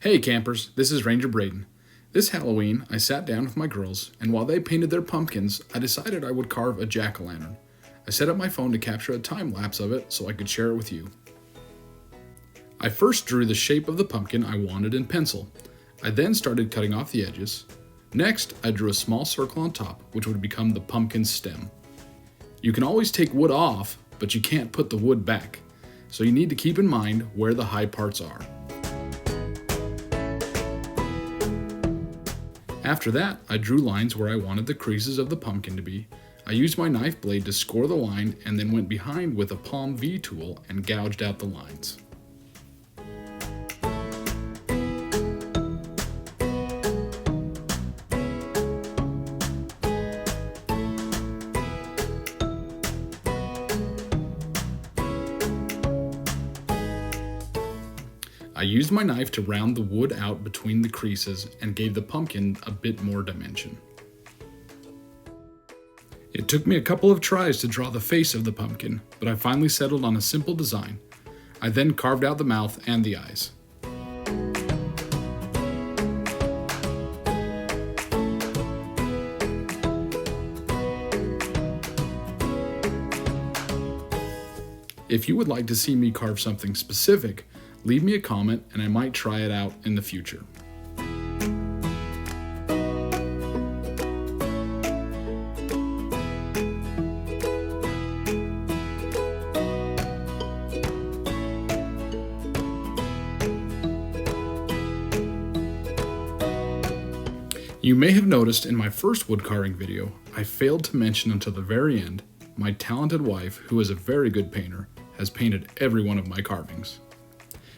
Hey campers, this is Ranger Braden. This Halloween, I sat down with my girls, and while they painted their pumpkins, I decided I would carve a jack-o'-lantern. I set up my phone to capture a time lapse of it so I could share it with you. I first drew the shape of the pumpkin I wanted in pencil. I then started cutting off the edges. Next, I drew a small circle on top, which would become the pumpkin's stem. You can always take wood off, but you can't put the wood back, so you need to keep in mind where the high parts are. After that, I drew lines where I wanted the creases of the pumpkin to be. I used my knife blade to score the line and then went behind with a palm V tool and gouged out the lines. I used my knife to round the wood out between the creases and gave the pumpkin a bit more dimension. It took me a couple of tries to draw the face of the pumpkin, but I finally settled on a simple design. I then carved out the mouth and the eyes. If you would like to see me carve something specific, leave me a comment and I might try it out in the future. You may have noticed in my first woodcarving video, I failed to mention until the very end, my talented wife, who is a very good painter, has painted every one of my carvings.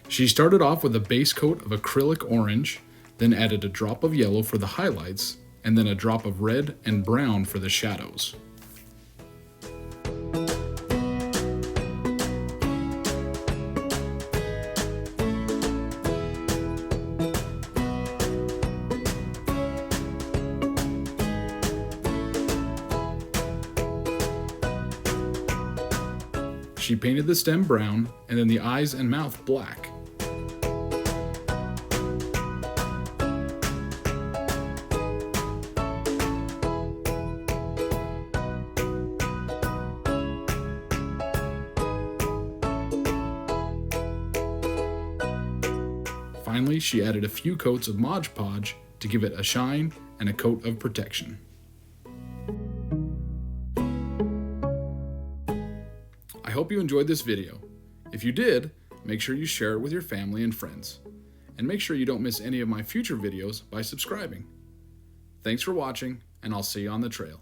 She started off with a base coat of acrylic orange, then added a drop of yellow for the highlights, and then a drop of red and brown for the shadows. She painted the stem brown and then the eyes and mouth black. Finally, she added a few coats of Mod Podge to give it a shine and a coat of protection. I hope you enjoyed this video. If you did, make sure you share it with your family and friends. And make sure you don't miss any of my future videos by subscribing. Thanks for watching, and I'll see you on the trail.